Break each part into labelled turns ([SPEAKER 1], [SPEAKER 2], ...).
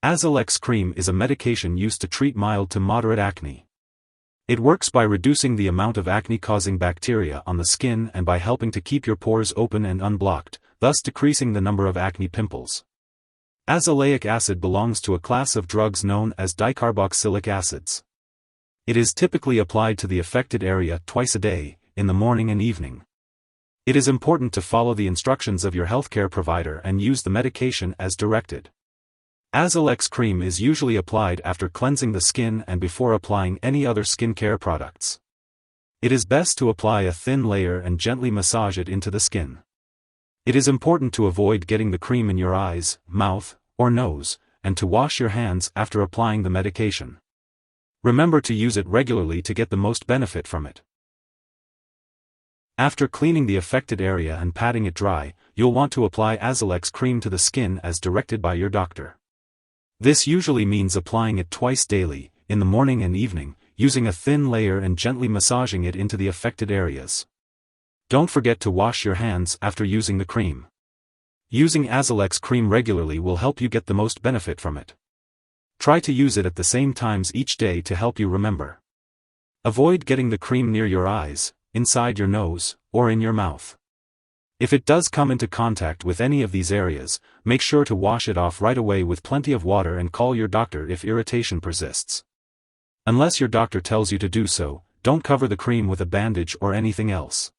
[SPEAKER 1] Azelex Cream is a medication used to treat mild to moderate acne. It works by reducing the amount of acne-causing bacteria on the skin and by helping to keep your pores open and unblocked, thus decreasing the number of acne pimples. Azelaic acid belongs to a class of drugs known as dicarboxylic acids. It is typically applied to the affected area twice a day, in the morning and evening. It is important to follow the instructions of your healthcare provider and use the medication as directed. Azelex Cream is usually applied after cleansing the skin and before applying any other skincare products. It is best to apply a thin layer and gently massage it into the skin. It is important to avoid getting the cream in your eyes, mouth, or nose, and to wash your hands after applying the medication. Remember to use it regularly to get the most benefit from it. After cleaning the affected area and patting it dry, you'll want to apply Azelex Cream to the skin as directed by your doctor. This usually means applying it twice daily, in the morning and evening, using a thin layer and gently massaging it into the affected areas. Don't forget to wash your hands after using the cream. Using Azelex Cream regularly will help you get the most benefit from it. Try to use it at the same times each day to help you remember. Avoid getting the cream near your eyes, inside your nose, or in your mouth. If it does come into contact with any of these areas, make sure to wash it off right away with plenty of water and call your doctor if irritation persists. Unless your doctor tells you to do so, don't cover the cream with a bandage or anything else.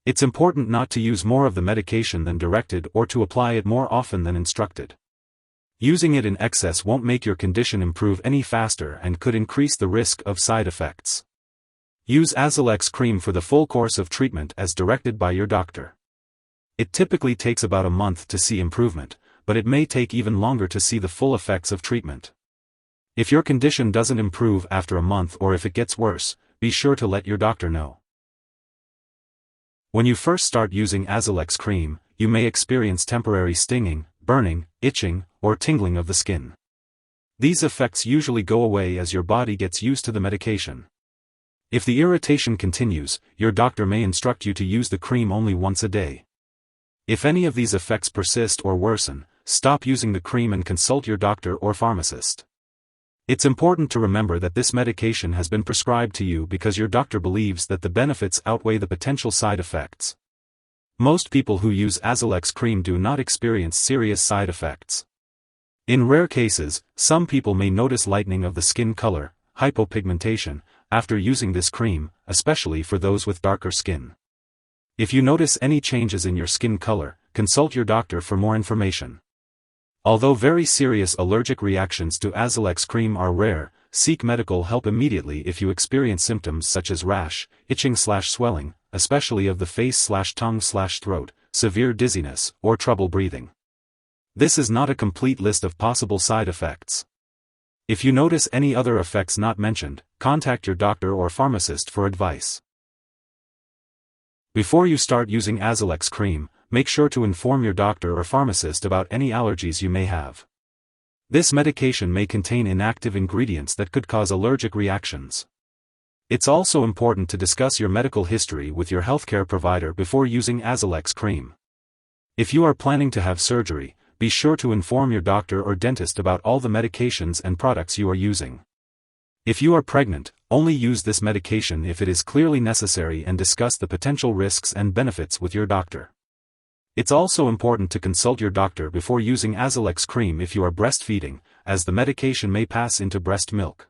[SPEAKER 1] It's important not to use more of the medication than directed or to apply it more often than instructed. Using it in excess won't make your condition improve any faster and could increase the risk of side effects. Use Azelex Cream for the full course of treatment as directed by your doctor. It typically takes about a month to see improvement, but it may take even longer to see the full effects of treatment. If your condition doesn't improve after a month or if it gets worse, be sure to let your doctor know. When you first start using Azelex Cream, you may experience temporary stinging, burning, itching, or tingling of the skin. These effects usually go away as your body gets used to the medication. If the irritation continues, your doctor may instruct you to use the cream only once a day. If any of these effects persist or worsen, stop using the cream and consult your doctor or pharmacist. It's important to remember that this medication has been prescribed to you because your doctor believes that the benefits outweigh the potential side effects. Most people who use Azelex Cream do not experience serious side effects. In rare cases, some people may notice lightening of the skin color, hypopigmentation, after using this cream, especially for those with darker skin. If you notice any changes in your skin color, consult your doctor for more information. Although very serious allergic reactions to Azelex Cream are rare, seek medical help immediately if you experience symptoms such as rash, itching/swelling, especially of the face/tongue/throat, severe dizziness, or trouble breathing. This is not a complete list of possible side effects. If you notice any other effects not mentioned, contact your doctor or pharmacist for advice. Before you start using Azelex Cream, make sure to inform your doctor or pharmacist about any allergies you may have. This medication may contain inactive ingredients that could cause allergic reactions. It's also important to discuss your medical history with your healthcare provider before using Azelex Cream. If you are planning to have surgery, be sure to inform your doctor or dentist about all the medications and products you are using. If you are pregnant, only use this medication if it is clearly necessary and discuss the potential risks and benefits with your doctor. It's also important to consult your doctor before using Azelex Cream if you are breastfeeding, as the medication may pass into breast milk.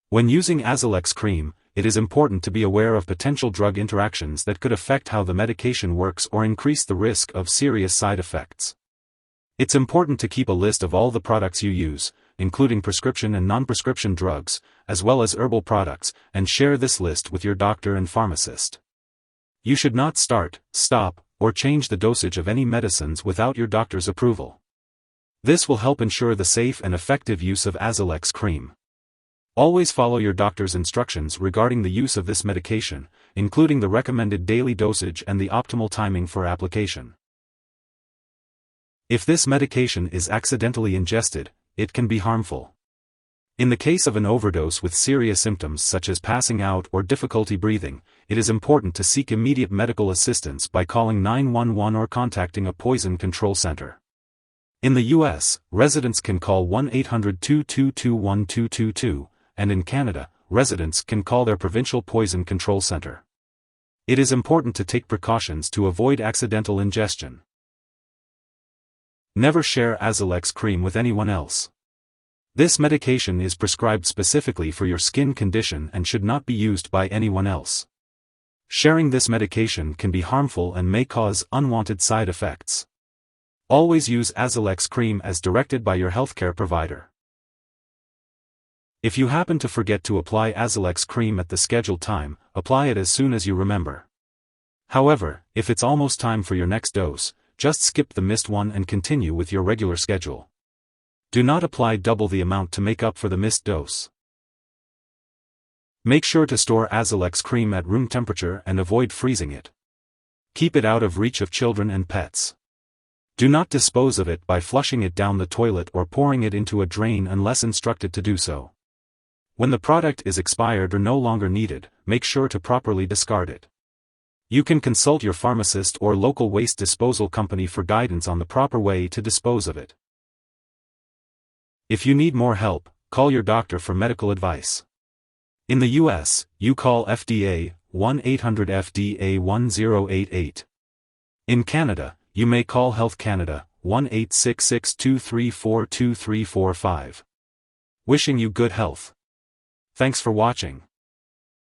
[SPEAKER 1] When using Azelex Cream, it is important to be aware of potential drug interactions that could affect how the medication works or increase the risk of serious side effects. It's important to keep a list of all the products you use, including prescription and non-prescription drugs, as well as herbal products, and share this list with your doctor and pharmacist. You should not start, stop, or change the dosage of any medicines without your doctor's approval. This will help ensure the safe and effective use of Azelex Cream. Always follow your doctor's instructions regarding the use of this medication, including the recommended daily dosage and the optimal timing for application. If this medication is accidentally ingested, it can be harmful. In the case of an overdose with serious symptoms such as passing out or difficulty breathing, it is important to seek immediate medical assistance by calling 911 or contacting a poison control center. In the US, residents can call 1-800-222-1222, and in Canada, residents can call their provincial poison control center. It is important to take precautions to avoid accidental ingestion. Never share Azelex Cream with anyone else. This medication is prescribed specifically for your skin condition and should not be used by anyone else. Sharing this medication can be harmful and may cause unwanted side effects. Always use Azelex Cream as directed by your healthcare provider. If you happen to forget to apply Azelex Cream at the scheduled time, apply it as soon as you remember. However, if it's almost time for your next dose, just skip the missed one and continue with your regular schedule. Do not apply double the amount to make up for the missed dose. Make sure to store Azelex Cream at room temperature and avoid freezing it. Keep it out of reach of children and pets. Do not dispose of it by flushing it down the toilet or pouring it into a drain unless instructed to do so. When the product is expired or no longer needed, make sure to properly discard it. You can consult your pharmacist or local waste disposal company for guidance on the proper way to dispose of it. If you need more help, call your doctor for medical advice. In the US, you call FDA, 1-800-FDA-1088. In Canada, you may call Health Canada, 1-866-234-2345. Wishing you good health. Thanks for watching.